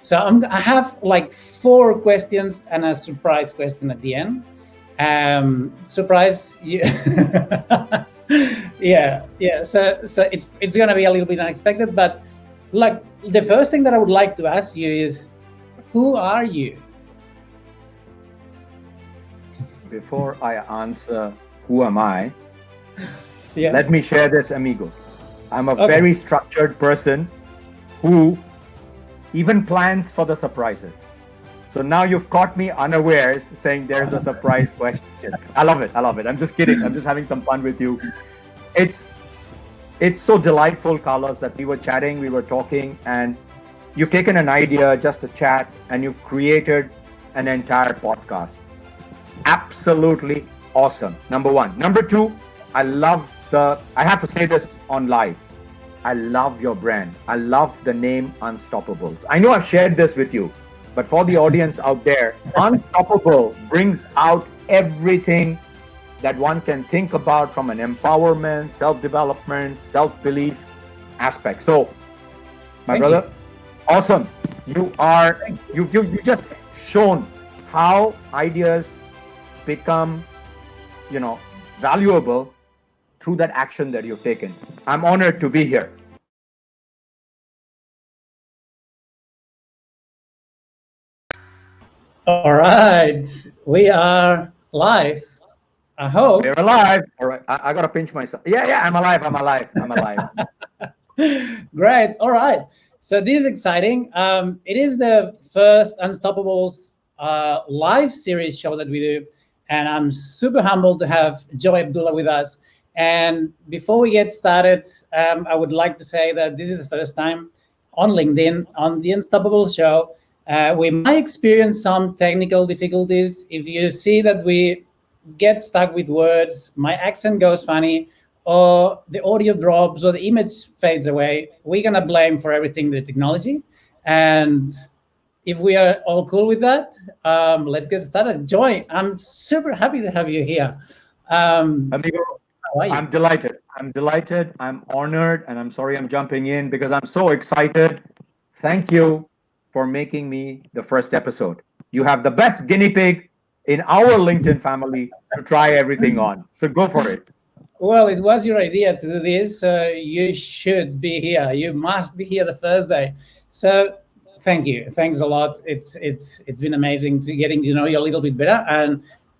So I have like 4 questions and a surprise question at the end. Surprise, yeah. So it's gonna be a little bit unexpected, but like the first thing that I would like to ask you is, who are you? Before I answer who am I, Yeah. let me share this, amigo. I'm a Okay. very structured person who even plans for the surprises. So now you've caught me unawares saying there's a surprise question. I love it. I'm just kidding. I'm just having some fun with you. It's so delightful, Carlos, that we were chatting, we were talking, and you've taken an idea, just a chat, and you've created an entire podcast. Absolutely awesome. Number one. Number two, I have to say this on live. I love your brand. I love the name Unstoppables. I know I've shared this with you, but for the audience out there, Unstoppable brings out everything that one can think about from an empowerment, self-development, self-belief aspect. So, my brother, awesome. You just shown how ideas become, valuable through that action that you've taken. I'm honored to be here. All right, we are live. I hope. We're alive. All right, I gotta pinch myself. Yeah, I'm alive. Great. All right. So this is exciting. It is the first Unstoppables live series show that we do, and I'm super humbled to have Joy Abdullah with us. And before we get started, I would like to say that this is the first time on LinkedIn on the Unstoppables show. We might experience some technical difficulties. If you see that we get stuck with words, my accent goes funny, or the audio drops, or the image fades away, we're gonna blame for everything the technology. And if we are all cool with that, let's get started. Joy, I'm super happy to have you here. Amigo, How are you? I'm delighted. I'm honored, and I'm sorry I'm jumping in because I'm so excited. Thank you for making me the first episode. You have the best guinea pig in our LinkedIn family to try everything on. So go for it. Well, it was your idea to do this. You should be here. You must be here the first day. So thank you. Thanks a lot. It's been amazing to getting to know you a little bit better.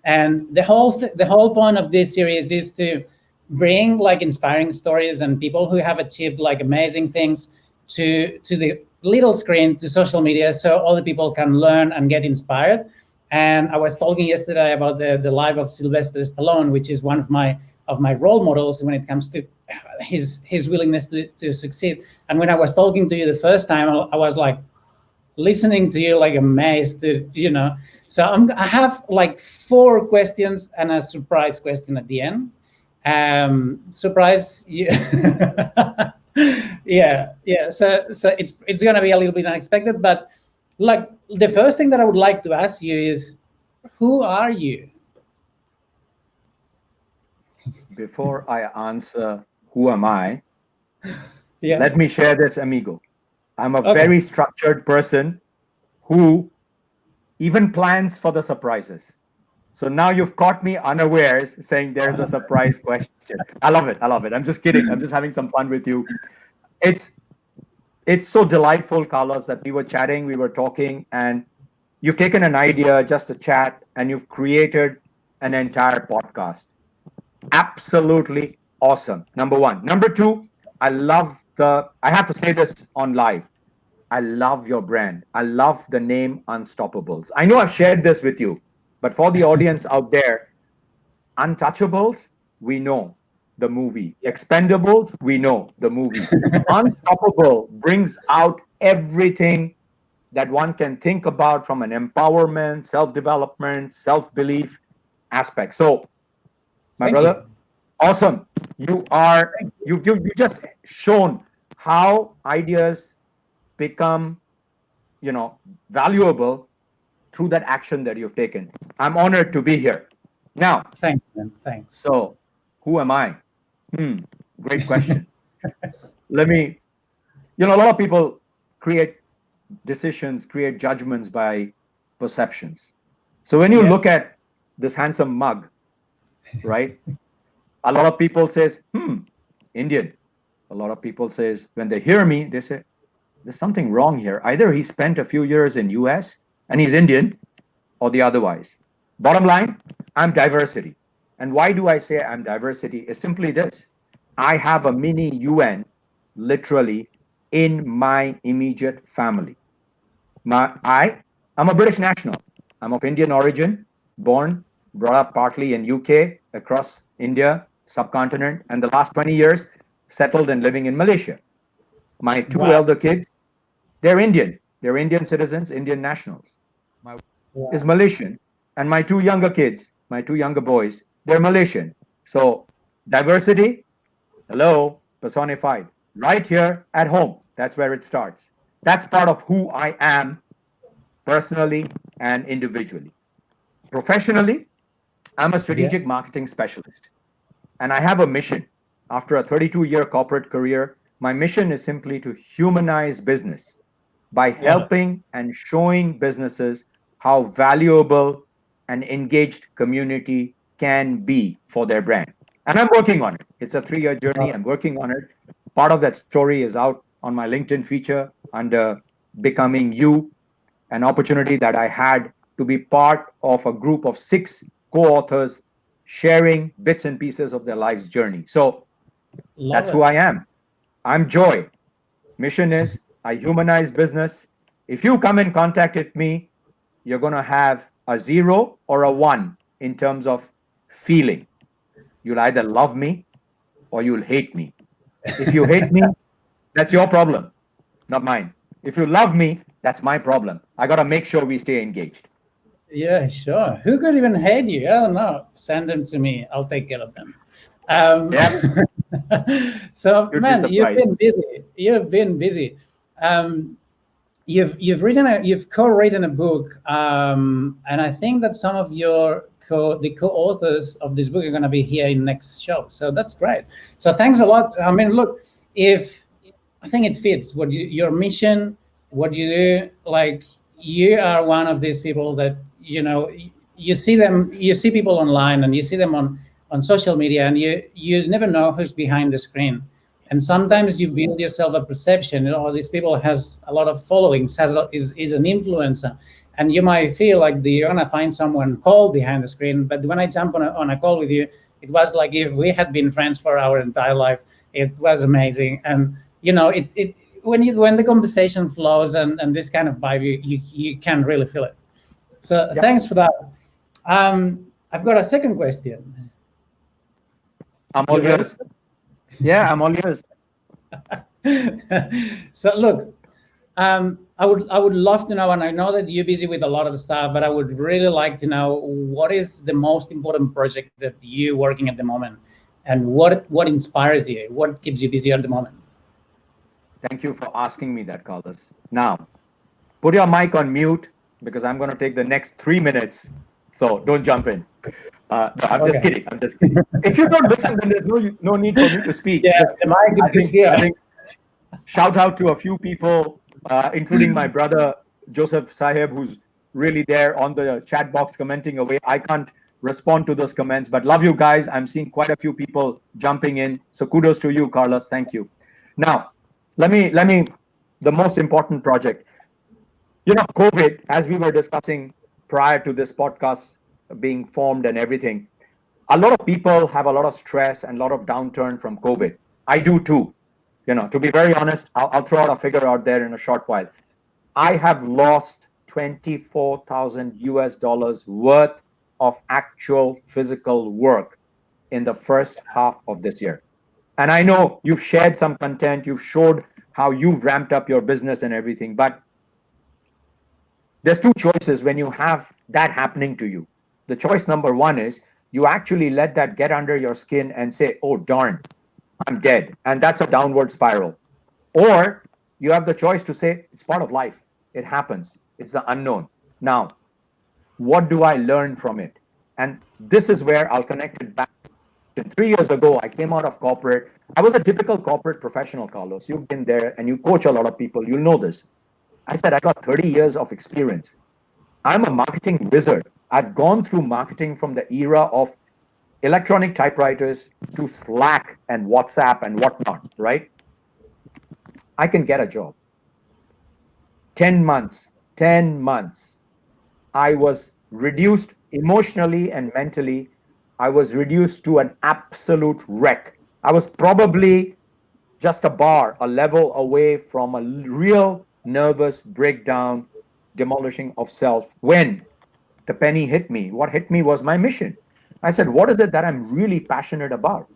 And the whole point of this series is to bring like inspiring stories and people who have achieved like amazing things to the little screen, to social media, so all the people can learn and get inspired. And I was talking yesterday about the life of Sylvester Stallone, which is one of my role models when it comes to his willingness to succeed. And when I was talking to you the first time, I was like listening to you like amazed, So I have like 4 questions and a surprise question at the end. Surprise, yeah. So it's gonna be a little bit unexpected, but like the first thing that I would like to ask you is, who are you? Before I answer who am I, Yeah. let me share this, amigo. I'm a Okay. very structured person who even plans for the surprises. So now you've caught me unawares saying there's a surprise question. I love it. I'm just kidding. I'm just having some fun with you. It's so delightful, Carlos, that we were chatting, we were talking, and you've taken an idea, just a chat, and you've created an entire podcast. Absolutely awesome. Number one. Number two, I have to say this on live. I love your brand. I love the name Unstoppables. I know I've shared this with you, but for the audience out there, Untouchables, we know the movie. Expendables, we know the movie. Unstoppable brings out everything that one can think about from an empowerment, self-development, self-belief aspect. So, my brother, awesome. You just shown how ideas become, valuable through that action that you've taken. I'm honored to be here. Now, Thanks, man. Thanks. so who am I? Great question. Let me, a lot of people create decisions, create judgments by perceptions. So when you Yeah. look at this handsome mug, right? A lot of people says, Indian. A lot of people says, when they hear me, they say, there's something wrong here. Either he spent a few years in US and he's Indian, or the otherwise. Bottom line, I'm diversity. And why do I say I'm diversity? Is simply this. I have a mini UN literally in my immediate family. I'm a British national. I'm of Indian origin, born, brought up partly in UK, across India, subcontinent, and the last 20 years settled and living in Malaysia. My two Wow. elder kids, they're Indian. They're Indian citizens, Indian nationals. My wife is Wow. Malaysian, and my two younger kids, my two younger boys, they're Malaysian. So diversity, hello, personified, right here at home. That's where it starts. That's part of who I am personally and individually. Professionally, I'm a Yeah. strategic marketing specialist, and I have a mission. After a 32-year corporate career, my mission is simply to humanize business by Love it. helping and showing businesses how valuable an engaged community can be for their brand. And I'm working on it. It's a 3-year journey. Love I'm working on it. Part of that story is out on my LinkedIn feature under Becoming You, an opportunity that I had to be part of a group of 6 co-authors sharing bits and pieces of their life's journey. So Love that's who it. I am. I'm Joy. Mission is I humanize business. If you come in contact with me, you're going to have a 0 or a 1 in terms of feeling. You'll either love me or you'll hate me. If you hate me, that's your problem, not mine. If you love me, that's my problem. I got to make sure we stay engaged. Yeah, sure. Who could even hate you? I don't know. Send them to me. I'll take care of them. Um, Yeah, so, you'd be man, you've surprised. been busy. You've been busy. Um, you've co-written a book, and I think that some of the co-authors of this book are going to be here in next show. So that's great. So thanks a lot. I mean, look, if I think it fits your mission, what you do. Like you are one of these people that you see them, you see people online, and you see them on social media, and you never know who's behind the screen. And sometimes you build yourself a perception. These people has a lot of followings, is an influencer, and you might feel like you're gonna find someone cold behind the screen. But when I jump on a call with you, it was like if we had been friends for our entire life. It was amazing, and it when the conversation flows and this kind of vibe, you can really feel it. So Yep. thanks for that. I've got a second question. I'm You all ready? yours. Yeah, I'm all yours. So look, I would love to know, and I know that you're busy with a lot of stuff, but I would really like to know what is the most important project that you're working at the moment, and what inspires you, what keeps you busy at the moment. Thank you for asking me that, Carlos. Now, put your mic on mute because I'm going to take the next 3 minutes. So don't jump in. No, I'm just Okay. kidding. I'm just kidding. If you don't listen, then there's no need for me to speak. Yeah, Just, the mic I is think here. I think shout out to a few people, including my brother Joseph Sahib, who's really there on the chat box commenting away. I can't respond to those comments, but love you guys. I'm seeing quite a few people jumping in. So kudos to you, Carlos. Thank you. Now, let me the most important project. COVID, as we were discussing prior to this podcast being formed and everything, a lot of people have a lot of stress and a lot of downturn from COVID. I do too. To be very honest, I'll throw out a figure out there in a short while. I have lost 24,000 US dollars worth of actual physical work in the first half of this year. And I know you've shared some content, you've showed how you've ramped up your business and everything, but there's two choices when you have that happening to you. The choice number one is you actually let that get under your skin and say, oh, darn, I'm dead. And that's a downward spiral. Or you have the choice to say, it's part of life. It happens. It's the unknown. Now, what do I learn from it? And this is where I'll connect it back. 3 years ago, I came out of corporate. I was a typical corporate professional, Carlos. You've been there and you coach a lot of people. You'll know this. I said, I got 30 years of experience. I'm a marketing wizard. I've gone through marketing from the era of electronic typewriters to Slack and WhatsApp and whatnot, right? I can get a job. 10 months, I was reduced emotionally and mentally. I was reduced to an absolute wreck. I was probably just a level away from a real nervous breakdown, demolishing of self when the penny hit me. What hit me was my mission. I said, what is it that I'm really passionate about?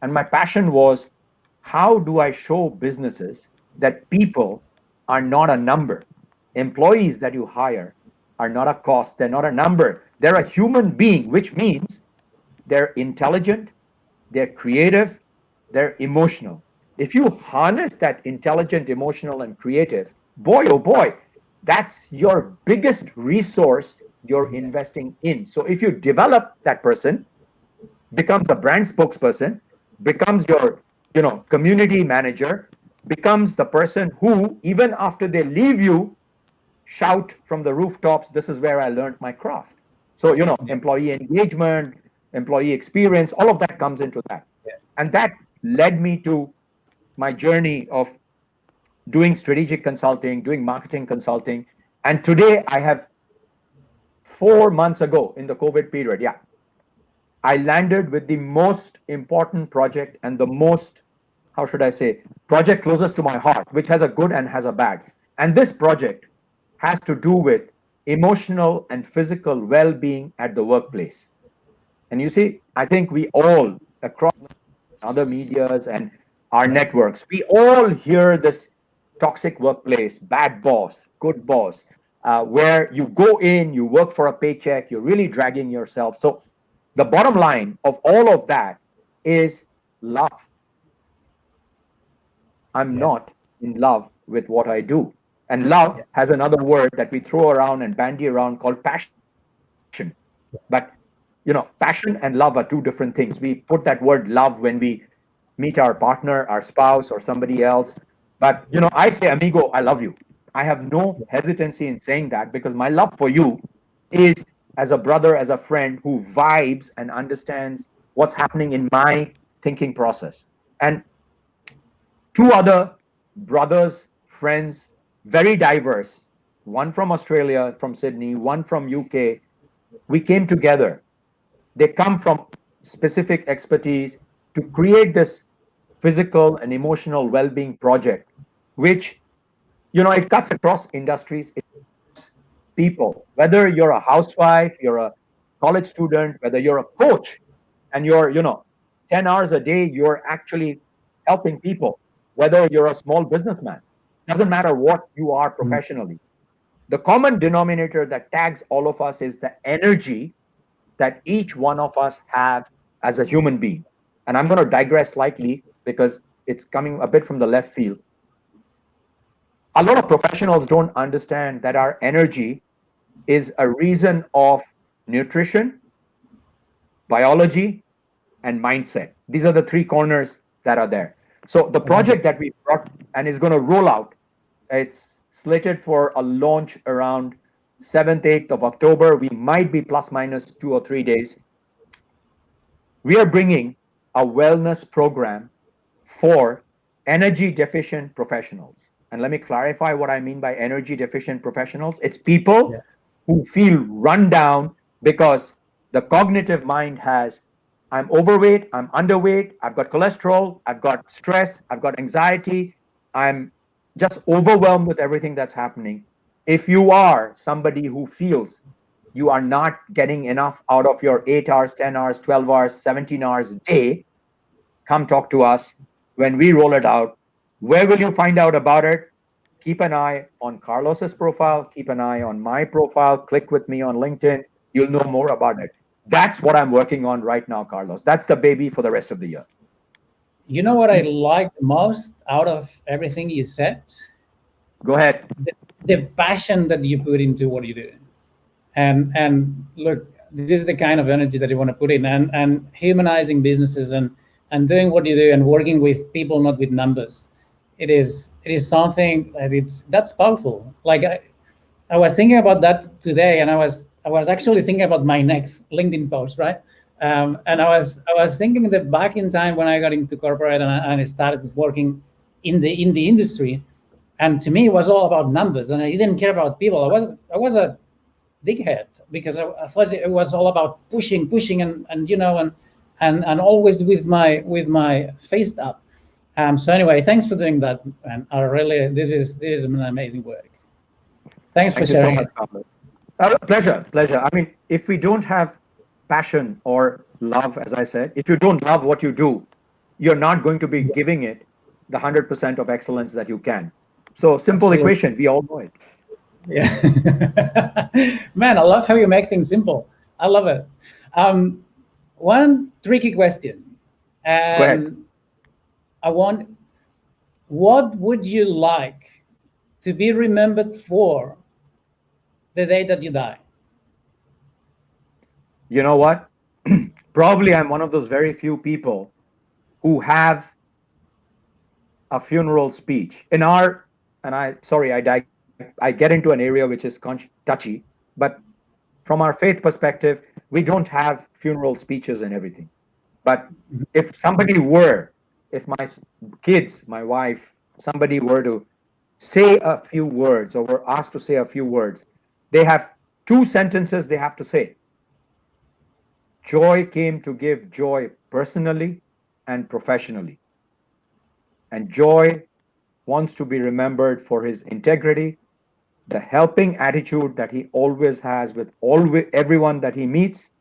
And my passion was, how do I show businesses that people are not a number? Employees that you hire are not a cost, they're not a number. They're a human being, which means they're intelligent, they're creative, they're emotional. If you harness that intelligent, emotional, and creative, boy, oh boy, that's your biggest resource you're investing in. So if you develop that person, becomes a brand spokesperson, becomes your, community manager, becomes the person who, even after they leave you, shout from the rooftops, this is where I learned my craft. So, employee engagement, employee experience, all of that comes into that. And that led me to my journey of doing strategic consulting, doing marketing consulting. And today I have 4 months ago in the COVID period, I landed with the most important project and the most, how should I say, project closest to my heart, which has a good and has a bad. And this project has to do with emotional and physical well-being at the workplace. And you see, I think we all, across other medias and our networks, we all hear this toxic workplace, bad boss, good boss, where you go in, you work for a paycheck, you're really dragging yourself. So the bottom line of all of that is love. I'm not in love with what I do. And love has another word that we throw around and bandy around called passion. But, passion and love are two different things. We put that word love when we meet our partner, our spouse, or somebody else. But, I say, amigo, I love you. I have no hesitancy in saying that because my love for you is as a brother, as a friend who vibes and understands what's happening in my thinking process. And two other brothers, friends, very diverse, one from Australia, from Sydney, one from UK, we came together. They come from specific expertise to create this physical and emotional well-being project, which, it cuts across industries, it cuts people, whether you're a housewife, you're a college student, whether you're a coach and you're, 10 hours a day, you're actually helping people, whether you're a small businessman, doesn't matter what you are professionally. The common denominator that tags all of us is the energy that each one of us have as a human being. And I'm going to digress slightly because it's coming a bit from the left field. A lot of professionals don't understand that our energy is a reason of nutrition, biology, and mindset. These are the three corners that are there. So the project that we brought and is going to roll out, it's slated for a launch around 7th, 8th of October. We might be plus minus 2 or 3 days. We are bringing a wellness program for energy deficient professionals. And let me clarify what I mean by energy deficient professionals. It's people who feel run down because the cognitive mind has, I'm overweight, I'm underweight, I've got cholesterol, I've got stress, I've got anxiety, I'm just overwhelmed with everything that's happening. If you are somebody who feels you are not getting enough out of your 8 hours, 10 hours, 12 hours, 17 hours a day, come talk to us when we roll it out. Where will you find out about it? Keep an eye on Carlos's profile, keep an eye on my profile, click with me on LinkedIn. You'll know more about it. That's what I'm working on right now, Carlos. That's the baby for the rest of the year. You know what I like most out of everything you said? Go ahead. The passion that you put into what you do. And look, this is the kind of energy that you want to put in, and humanizing businesses and doing what you do and working with people, not with numbers. it is something that's powerful. Like I was thinking about that today, and I was actually thinking about my next LinkedIn post, right? And I was thinking that back in time when I got into corporate and I started working in the industry, and to me it was all about numbers, and I didn't care about people. I was a dickhead because I thought it was all about pushing, and always with my face up. So anyway, thanks for doing that, and I really this is an amazing work. Thanks for Thank you so sharing much, it. Carlos. Pleasure. I mean, if we don't have passion or love, as I said, if you don't love what you do, you're not going to be giving it the 100% of excellence that you can. So simple Absolutely. equation, we all know it. Yeah. Man, I love how you make things simple. I love it. One tricky question. Go ahead. What would you like to be remembered for the day that you die? You know what? Probably I'm one of those very few people who have a funeral speech. I get into an area which is touchy, but from our faith perspective, we don't have funeral speeches and everything. But if if my kids, my wife, somebody were to say a few words or were asked to say a few words, they have two sentences they have to say. Joy came to give joy personally and professionally. And Joy wants to be remembered for his integrity, the helping attitude that he always has with everyone that he meets,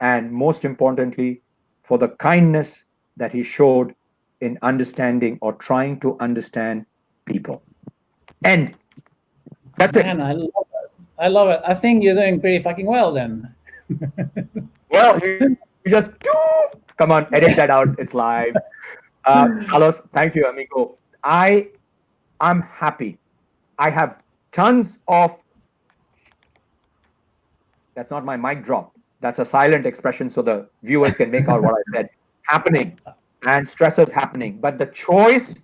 and most importantly, for the kindness that he showed in understanding or trying to understand people. And that's Man, it. I love it. I love it. I think you're doing pretty fucking well then. Well, you just come on, edit that out. It's live. Carlos, thank you, amigo. I'm happy. I have tons of. That's not my mic drop. That's a silent expression so the viewers can make out what I said. Happening and stressors happening. But the choice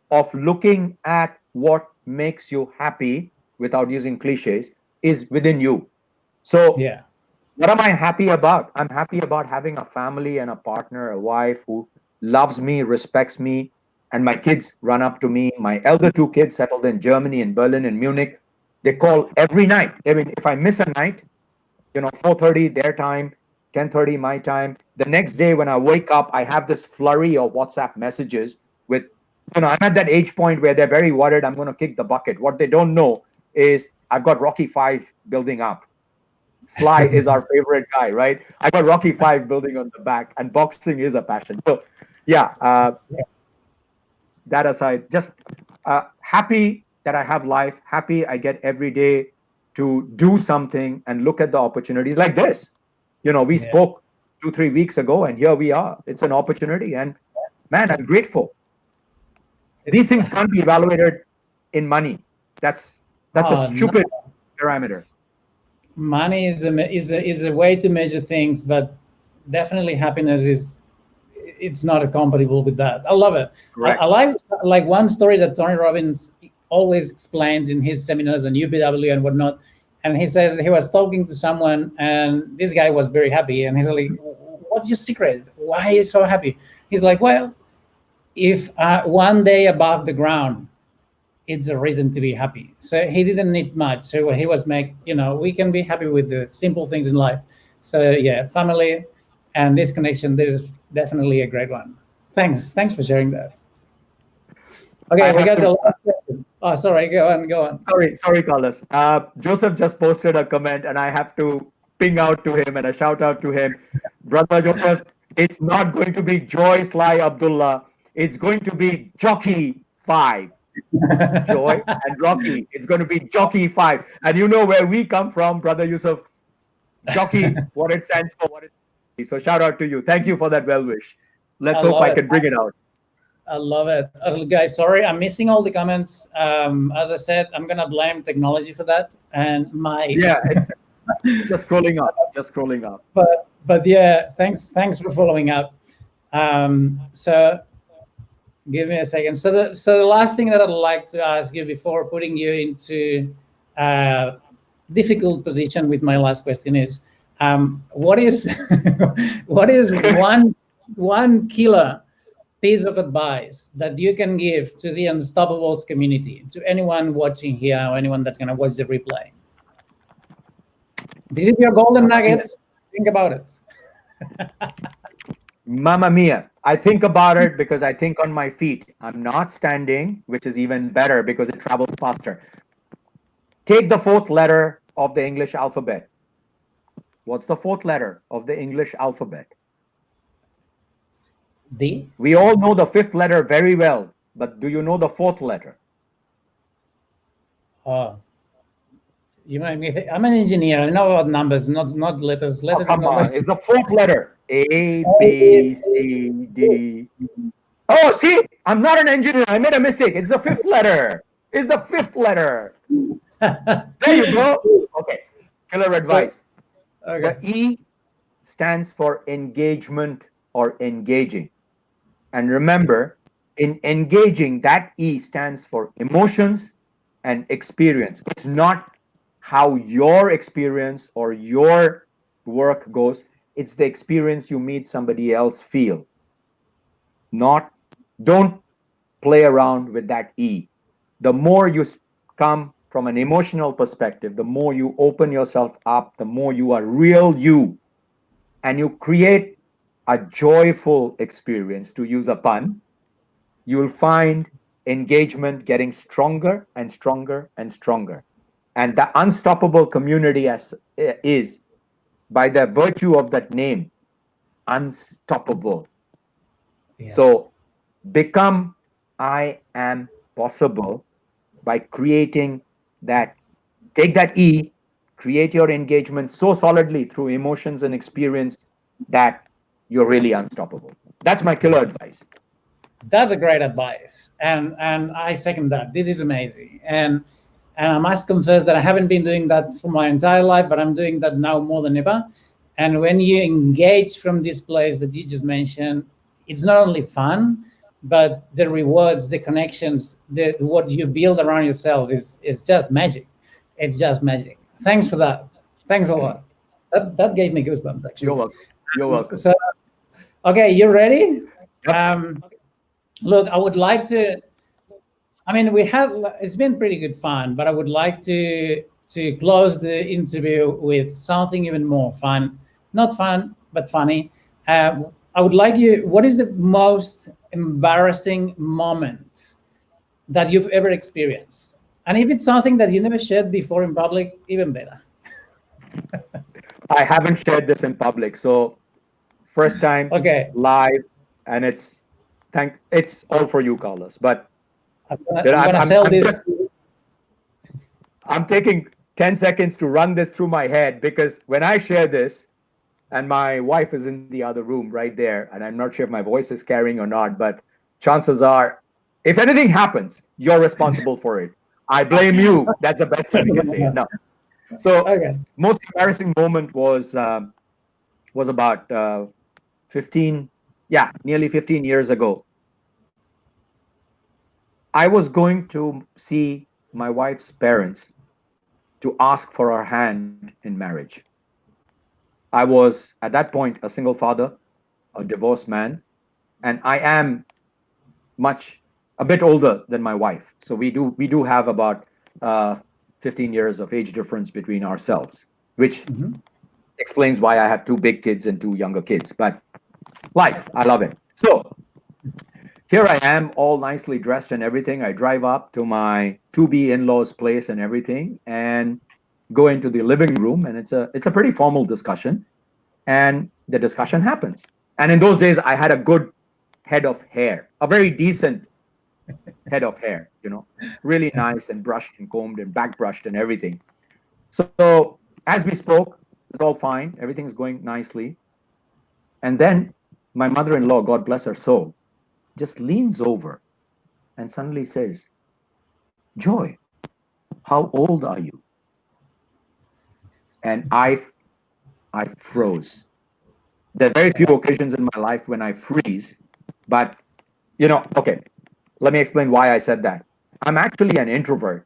of looking at what makes you happy without using cliches is within you. So, Yeah. what am I happy about? I'm happy about having a family and a partner, a wife who loves me, respects me, and my kids run up to me. My elder two kids settled in Germany, in Berlin, and Munich. They call every night. I mean, if I miss a night, 4:30 their time, 10:30 my time. The next day when I wake up, I have this flurry of WhatsApp messages with, I'm at that age point where they're very worried I'm going to kick the bucket. What they don't know is I've got Rocky 5 building up. Sly is our favorite guy, right? I got Rocky 5 building on the back, and boxing is a passion. So, yeah, that aside, just happy that I have life, happy I get every day to do something and look at the opportunities like this. We spoke 2-3 weeks ago, and here we are. It's an opportunity, and man, I'm grateful. These things can't be evaluated in money. That's a stupid parameter. Money is a way to measure things, but definitely happiness it's not compatible with that. I love it. Correct. I like one story that Tony Robbins always explains in his seminars on UPW and whatnot. And he says he was talking to someone, and this guy was very happy. And he's like, "What's your secret? Why are you so happy?" He's like, "Well, if one day above the ground, it's a reason to be happy." So he didn't need much. So he was we can be happy with the simple things in life. So yeah, family and this connection, this is definitely a great one. Thanks for sharing that. Okay, we got the last question. Oh, sorry, go on. Sorry, Carlos. Joseph just posted a comment, and I have to ping out to him and a shout out to him. Brother Joseph, it's not going to be Joy Sly Abdullah. It's going to be Jockey 5. Joy and Rocky. It's going to be Jockey 5. And you know where we come from, Brother Yusuf. Jockey, what it stands for, what it is. So shout out to you. Thank you for that well wish. Let's hope I can bring it out. I love it. Guys, sorry, I'm missing all the comments. As I said, I'm going to blame technology for that. And it's just scrolling up. But yeah, thanks for following up. So Give me a second. So the last thing that I'd like to ask you before putting you into a difficult position with my last question is, what is what is one killer piece of advice that you can give to the Unstoppables community, to anyone watching here or anyone that's going to watch the replay? This is your golden nugget. Think about it. Mamma mia. I think about it because I think on my feet. I'm not standing, which is even better because it travels faster. Take the fourth letter of the English alphabet. What's the fourth letter of the English alphabet? D. We all know the fifth letter very well, but do you know the fourth letter? Oh, you might me think. I'm an engineer. I know about numbers, not letters. Letters. Oh, come not on. It's the fourth letter. A, B, C, D. Oh, see, I'm not an engineer. I made a mistake. It's the fifth letter. It's the fifth letter. There you go. Okay. Killer advice. Okay. The E stands for engagement or engaging. And remember, in engaging, that E stands for emotions and experience. It's not how your experience or your work goes. It's the experience you meet somebody else feel. Don't play around with that E. The more you come from an emotional perspective, the more you open yourself up, the more you are real you, and you create a joyful experience, to use a pun, you will find engagement getting stronger and stronger and stronger. And the Unstoppable community is, by the virtue of that name, unstoppable. Yeah. So become I am possible by creating that. Take that E, create your engagement so solidly through emotions and experience that you're really unstoppable. That's my killer advice. That's a great advice, and I second that. This is amazing, and I must confess that I haven't been doing that for my entire life, but I'm doing that now more than ever. And when you engage from this place that you just mentioned, it's not only fun, but the rewards, the connections, what you build around yourself is just magic. It's just magic. Thanks for that. Thanks a lot. That gave me goosebumps, actually. You're welcome. You're welcome. So, okay, you ready? Yep. Look, I would like to. I mean, it's been pretty good fun, but I would like to close the interview with something even more fun. Not fun, but funny. I would like you. What is the most embarrassing moment that you've ever experienced? And if it's something that you never shared before in public, even better. I haven't shared this in public, so first time Okay. live, and it's all for you, Carlos. But I'm gonna sell this. I'm taking 10 seconds to run this through my head, because when I share this, and my wife is in the other room right there, and I'm not sure if my voice is carrying or not, but chances are, if anything happens, you're responsible for it. I blame you. That's the best way we can say it. No. So, Okay. most embarrassing moment was about 15, nearly 15 years ago. I was going to see my wife's parents to ask for her hand in marriage. I was at that point a single father, a divorced man, and I am a bit older than my wife. So we do have about 15 years of age difference between ourselves, which explains why I have two big kids and two younger kids. But life, I love it. So here I am, all nicely dressed and everything. I drive up to my to-be in-laws place and everything, and go into the living room, and it's a pretty formal discussion, and the discussion happens. And in those days, I had a good head of hair, a very decent head of hair, really nice and brushed and combed and back brushed and everything. So as we spoke, it's all fine. Everything's going nicely. And then my mother-in-law, God bless her soul, just leans over and suddenly says, "Joy, how old are you?" And I froze. There are very few occasions in my life when I freeze, but okay. let me explain why I said that. I'm actually an introvert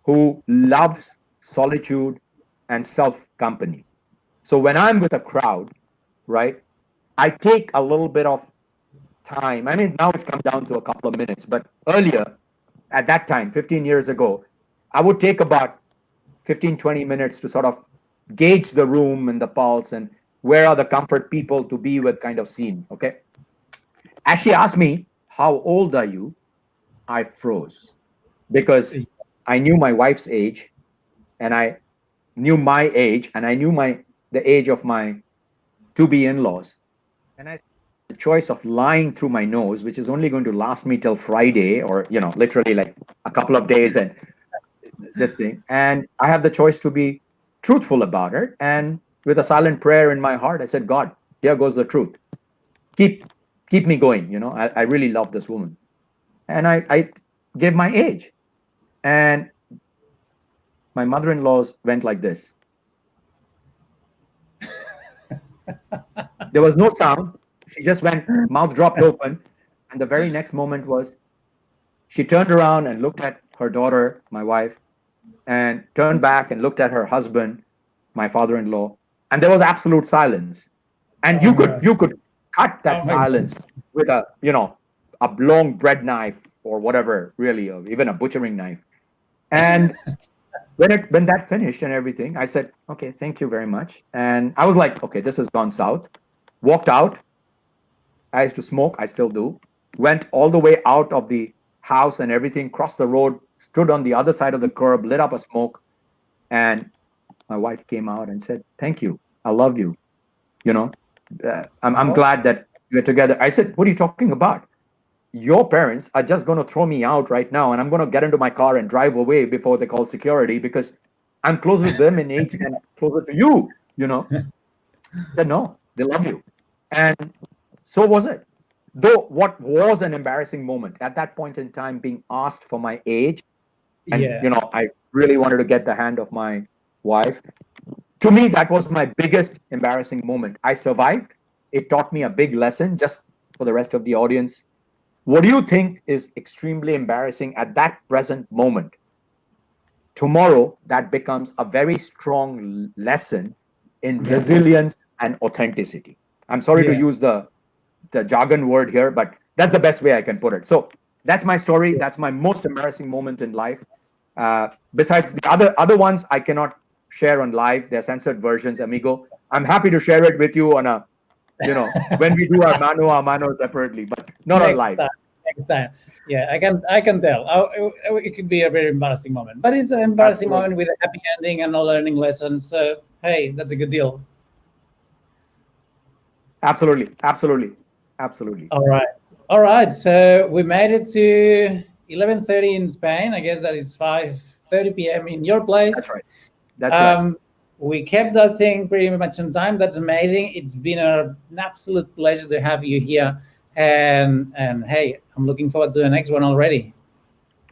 who loves solitude and self-company. So when I'm with a crowd, right, I take a little bit of time. I mean, now it's come down to a couple of minutes, but earlier, at that time, 15 years ago, I would take about 15, 20 minutes to sort of gauge the room and the pulse and where are the comfort people to be with kind of scene. Okay. As she asked me, how old are you? I froze because I knew my wife's age and I knew my age and I knew the age of my to-be in-laws. And I the choice of lying through my nose, which is only going to last me till Friday or, literally like a couple of days and this thing. And I have the choice to be truthful about it. And with a silent prayer in my heart, I said, God, here goes the truth. Keep me going. I really love this woman. And I gave my age. And my mother-in-laws went like this. There was no sound. She just went, mouth dropped open. And the very next moment was she turned around and looked at her daughter, my wife, and turned back and looked at her husband, my father-in-law. And there was absolute silence. And you could cut that silence with a long bread knife or whatever, really, or even a butchering knife. And when that finished and everything, I said, okay, thank you very much. And I was like, okay, this has gone south. Walked out. I used to smoke. I still do. Went all the way out of the house and everything, crossed the road, stood on the other side of the curb, lit up a smoke. And my wife came out and said, thank you. I love you. I'm glad that we're together. I said, what are you talking about? Your parents are just going to throw me out right now. And I'm going to get into my car and drive away before they call security because I'm closer to them in age and closer to you, I said, no, they love you. And so was it. Though what was an embarrassing moment at that point in time, being asked for my age, and I really wanted to get the hand of my wife. To me, that was my biggest embarrassing moment. I survived. It taught me a big lesson. Just for the rest of the audience, what do you think is extremely embarrassing at that present moment? Tomorrow, that becomes a very strong lesson in resilience and authenticity. I'm sorry to use the jargon word here, but that's the best way I can put it. So that's my story. That's my most embarrassing moment in life. Besides the other ones, I cannot share on live. They're censored versions, amigo. I'm happy to share it with you on a, when we do our mano a mano separately, but not on live. Next time. Yeah, I can tell. It could be a very embarrassing moment, but it's an embarrassing moment with a happy ending and a learning lesson. So hey, that's a good deal. Absolutely. All right. So we made it to 11:30 in Spain. I guess that it's 5:30 p.m. in your place. That's right. We kept that thing pretty much on time. That's amazing. It's been an absolute pleasure to have you here. And hey, I'm looking forward to the next one already.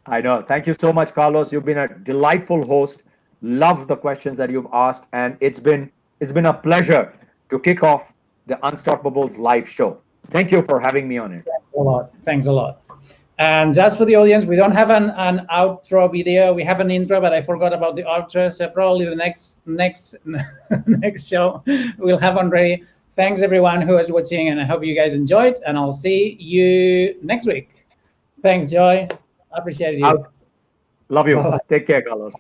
I know. Thank you so much, Carlos. You've been a delightful host. Love the questions that you've asked, and it's been a pleasure to kick off the Unstoppables live show. Thank you for having me on it. Thanks a lot. And just for the audience, we don't have an outro video. We have an intro, but I forgot about the outro. So probably the next next show we'll have one ready. Thanks everyone who is watching, and I hope you guys enjoyed. And I'll see you next week. Thanks, Joy. I appreciate you. Love you. Bye-bye. Take care, Carlos.